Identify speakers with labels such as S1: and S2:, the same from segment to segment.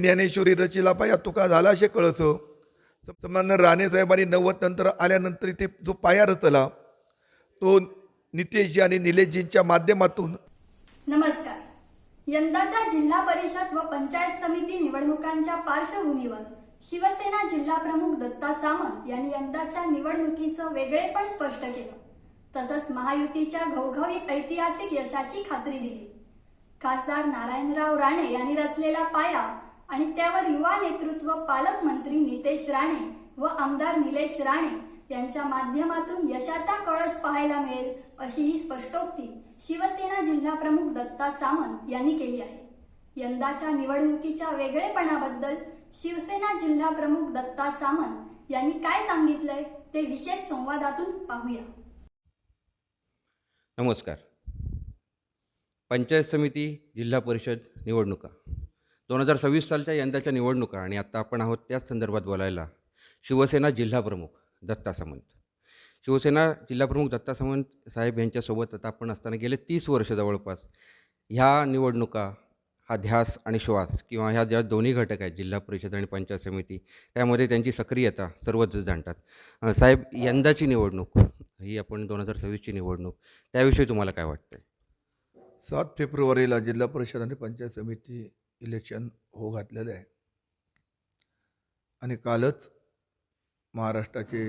S1: ज्ञानेश्वरी रचिला पाया तुका झाला असे कळसं. सन्माननीय राणे साहेबांनी 90 नंतर आल्यानंतर इथे जो पाया रचला तो नितेशजी आणि निलेशजींच्या माध्यमातून.
S2: नमस्कार. यंदाच्या जिल्हा परिषद व पंचायत समिती निवडणुकांच्या पार्श्वभूमीवर शिवसेना जिल्हा प्रमुख दत्ता सामंत यांनी यंदाच्या निवडणुकीचं वेगळेपण स्पष्ट केलं. तसंच महायुतीच्या घवघवीत ऐतिहासिक यशाची खात्री दिली. खासदार नारायणराव राणे यांनी रचलेला पाया आणि त्यावर युवा नेतृत्व पालकमंत्री नितेश राणे व आमदार निलेश राणे यांच्या माध्यमातून यशाचा कळस पाहायला मिळेल अशी ही स्पष्टोक्ती शिवसेना जिल्हा प्रमुख दत्ता सामंत यांनी केली आहे. यंदाच्या निवडणुकीच्या वेगळेपणाबद्दल शिवसेना जिल्हा प्रमुख दत्ता सामंत यांनी काय सांगितलंय ते विशेष संवादातून पाहूया.
S3: नमस्कार. पंचायत समिती जिल्हा परिषद निवडणुका 2026 सालच्या यंदाच्या निवडणुका आणि आता आपण आहोत त्याच संदर्भात बोलायला शिवसेना जिल्हा प्रमुख दत्ता सामंत. शिवसेना जिल्हाप्रमुख दत्ता सामंत साहेब यांच्यासोबत आता आपण असताना गेले 30 वर्ष जवळपास ह्या निवडणुका हा ध्यास आणि श्वास किंवा ह्या ज्या दोन्ही घटक आहेत जिल्हा परिषद आणि पंचायत समिती त्यामध्ये त्यांची सक्रियता सर्वच जाणतात. साहेब, यंदाची निवडणूक ही आपण 2026ची निवडणूक त्याविषयी तुम्हाला काय वाटतं?
S1: 7 फेब्रुवारीला जिल्हा परिषद आणि पंचायत समिती इलेक्शन घातलेलं आहे आणि कालच महाराष्ट्राचे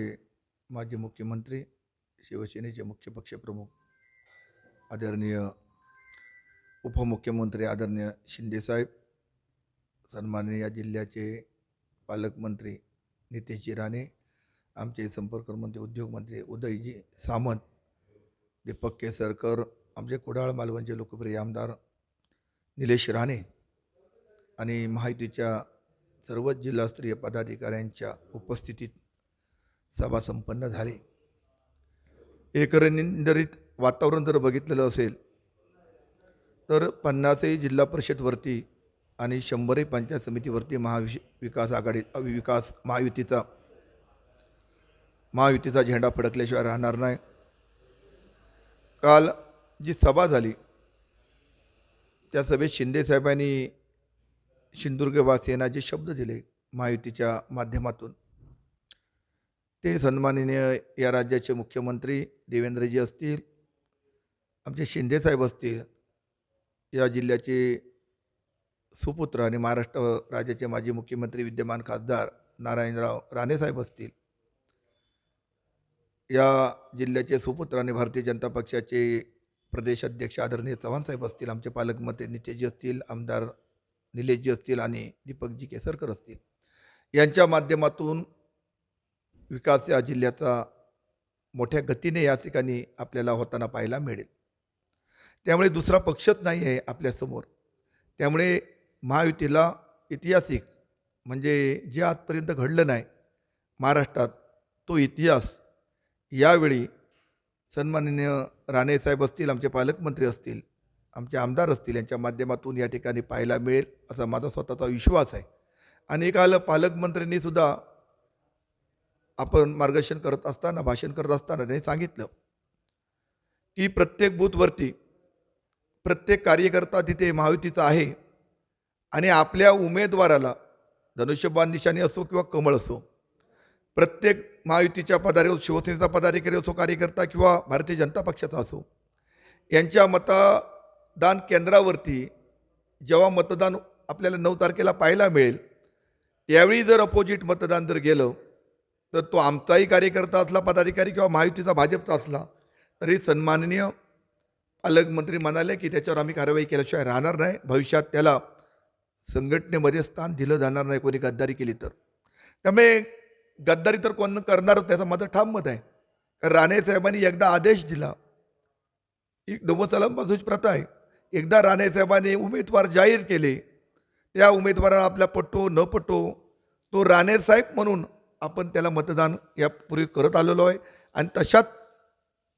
S1: माजी मुख्यमंत्री शिवसेनेचे मुख्य पक्षप्रमुख आदरणीय उपमुख्यमंत्री आदरणीय शिंदेसाहेब, सन्माननीय या जिल्ह्याचे पालकमंत्री नितेशजी राणे, आमचे संपर्कमंत्री उद्योगमंत्री उदयजी सामंत, दीपक केसरकर, आमचे कुडाळ मालवणचे लोकप्रिय आमदार निलेश राणे आणि महायुतीच्या सर्वच जिल्हास्तरीय पदाधिकाऱ्यांच्या उपस्थितीत सभा संपन्न झाली. एकंदरीत वातावरण जर बघितलेलं असेल तर 50ही जिल्हा परिषदवरती आणि 100ही पंचायत समितीवरती महाविकास आघाडी महायुतीचा झेंडा फडकल्याशिवाय राहणार नाही. काल जी सभा झाली त्या सभेत शिंदेसाहेबांनी सिंधुदुर्गवासियांना जे शब्द दिले महायुतीच्या माध्यमातून ते सन्माननीय या राज्याचे मुख्यमंत्री देवेंद्रजी असतील, आमचे शिंदेसाहेब असतील, या जिल्ह्याचे सुपुत्र आणि महाराष्ट्र राज्याचे माजी मुख्यमंत्री विद्यमान खासदार नारायणराव राणेसाहेब असतील, या जिल्ह्याचे सुपुत्र आणि भारतीय जनता पक्षाचे प्रदेशाध्यक्ष आदरणीय चव्हाणसाहेब असतील, आमचे पालकमंत्री नितेशजी असतील, आमदार निलेशजी असतील आणि दीपकजी केसरकर असतील, यांच्या माध्यमातून विकास या जिल्ह्याचा मोठ्या गतीने या ठिकाणी आपल्याला होताना पाहायला मिळेल. त्यामुळे दुसरा पक्षच नाही आहे आपल्यासमोर. त्यामुळे महायुतीला ऐतिहासिक म्हणजे जे आजपर्यंत घडलं नाही महाराष्ट्रात तो इतिहास यावेळी सन्माननीय राणेसाहेब असतील, आमचे पालकमंत्री असतील, आमचे आमदार असतील यांच्या माध्यमातून या ठिकाणी पाहायला मिळेल असा माझा स्वतःचा विश्वास आहे. आणि काल पालकमंत्र्यांनी सुद्धा आपण मार्गदर्शन करत असताना भाषण करत असताना त्यांनी सांगितलं की प्रत्येक बूथवरती प्रत्येक कार्यकर्ता तिथे महायुतीचा आहे आणि आपल्या उमेदवाराला धनुष्यबाण निशाणी असो किंवा कमळ असो, प्रत्येक महायुतीच्या पदाधिकारी, शिवसेनेचा पदाधिकारी असो, कार्यकर्ता किंवा भारतीय जनता पक्षाचा असो, यांच्या मतदान केंद्रावरती जेव्हा मतदान आपल्याला 9 तारखेला पाहायला मिळेल त्यावेळी जर अपोजिट मतदान जर गेलं तर तो आमचाही कार्यकर्ता असला, पदाधिकारी किंवा महायुतीचा भाजपचा असला तरी सन्माननीय पालकमंत्री म्हणाले की त्याच्यावर आम्ही कारवाई केल्याशिवाय राहणार नाही. भविष्यात त्याला संघटनेमध्ये स्थान दिलं जाणार नाही कोणी गद्दारी केली तर. त्यामुळे गद्दारी तर कोण करणारच त्याचं माझं ठाम मत आहे. कारण राणेसाहेबांनी एकदा आदेश दिला, ही 90 सालांपासूनची प्रथा आहे, एकदा राणेसाहेबांनी उमेदवार जाहीर केले, त्या उमेदवाराला आपल्या पटो न पटो तो राणेसाहेब म्हणून आपण त्याला मतदान यापूर्वी करत आलेलो आहे. आणि तशाच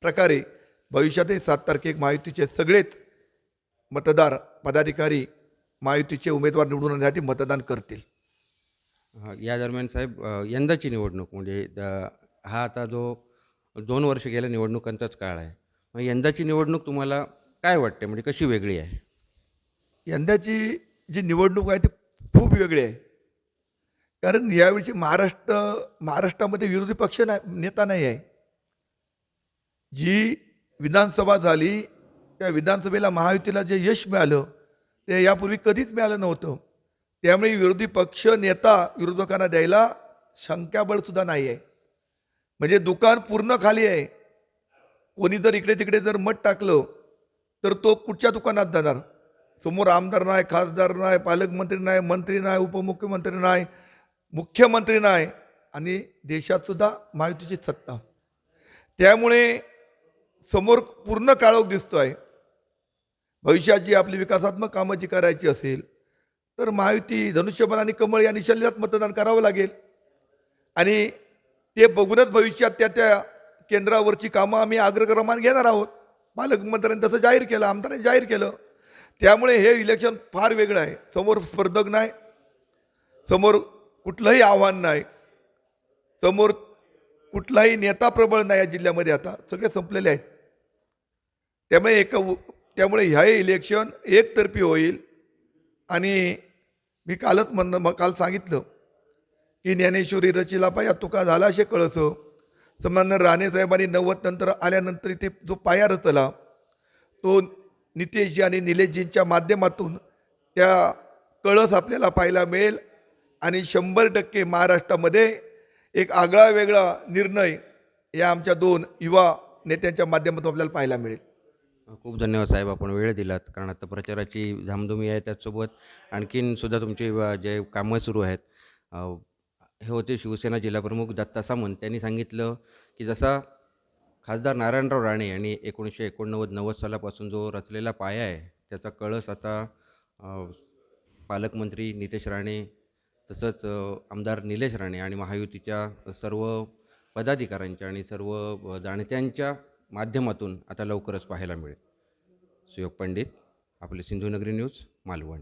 S1: प्रकारे भविष्यातही 7 तारखेक महायुतीचे सगळेच मतदार पदाधिकारी महायुतीचे उमेदवार निवडून आणण्यासाठी मतदान करतील.
S3: या दरम्यान साहेब, यंदाची निवडणूक म्हणजे हा आता जो 2 वर्ष गेल्या निवडणुकांचाच काळ आहे, मग यंदाची निवडणूक तुम्हाला काय वाटते, म्हणजे कशी वेगळी आहे?
S1: यंदाची जी निवडणूक आहे ती खूप वेगळे आहे. कारण यावेळी महाराष्ट्रामध्ये विरोधी पक्ष नाही, नेता नाही आहे. जी विधानसभा झाली त्या विधानसभेला महायुतीला जे यश मिळालं ते यापूर्वी कधीच मिळालं नव्हतं. त्यामुळे विरोधी पक्ष नेता विरोधकांना द्यायला संख्याबळसुद्धा नाही आहे. म्हणजे दुकान पूर्ण खाली आहे. कोणी जर इकडे तिकडे जर मत टाकलं तर तो कुठच्या दुकानात जाणार? समोर आमदार नाही, खासदार नाही, पालकमंत्री नाही, मंत्री नाही, उपमुख्यमंत्री नाही, मुख्यमंत्री नाही आणि देशात सुद्धा महायुतीची सत्ता. त्यामुळे समोर पूर्ण काळोख दिसतोय. भविष्यात जी आपली विकासात्मक कामं जी करायची असेल तर महायुती, धनुष्यबाण आणि कमळ या निशाल्यात मतदान करावं लागेल. आणि ते बघूनच भविष्यात त्या केंद्रावरची कामं आम्ही अग्रक्रमाने घेणार आहोत. पालकमंत्र्यांनी तसं जाहीर केलं, आमदारांनी जाहीर केलं. त्यामुळे हे इलेक्शन फार वेगळं आहे. समोर स्पर्धक नाही, समोर कुठलंही आव्हान नाही, समोर कुठलाही नेता प्रबळ नाही या जिल्ह्यामध्ये. आता सगळे संपलेले आहेत. त्यामुळे हे इलेक्शन एकतर्फी होईल. आणि मी काल सांगितलं की ज्ञानेश्वरी रचिला पाया तुका झाला असे कळसं. सन्माननीय राणेसाहेबांनी 90 नंतर आल्यानंतर इथे जो पाया रचला तो नितेशजी आणि निलेशजींच्या माध्यमातून त्या कळस आपल्याला पाहायला मिळेल. आणि 100% महाराष्ट्रामध्ये एक आगळा वेगळा निर्णय या आमच्या 2 युवा नेत्यांच्या माध्यमातून आपल्याला पाहायला मिळेल.
S3: खूप धन्यवाद साहेब, आपण वेळ दिलात. कारण आता प्रचाराची धामधुमी आहे, त्याचसोबत आणखीन सुद्धा तुमचे जे कामं सुरू आहेत. हे होते शिवसेना जिल्हाप्रमुख दत्ता सामंत. त्यांनी सांगितलं की जसा खासदार नारायणराव राणे यांनी 1989-90 सालापासून जो रचलेला पाया आहे त्याचा कळस आता पालकमंत्री नितेश राणे, तसंच आमदार निलेश राणे आणि महायुतीच्या सर्व पदाधिकाऱ्यांच्या आणि सर्व जाणत्यांच्या माध्यमातून आता लवकरच पाहायला मिळेल. सुयोग पंडित, आपले सिंधुनगरी न्यूज, मालवण.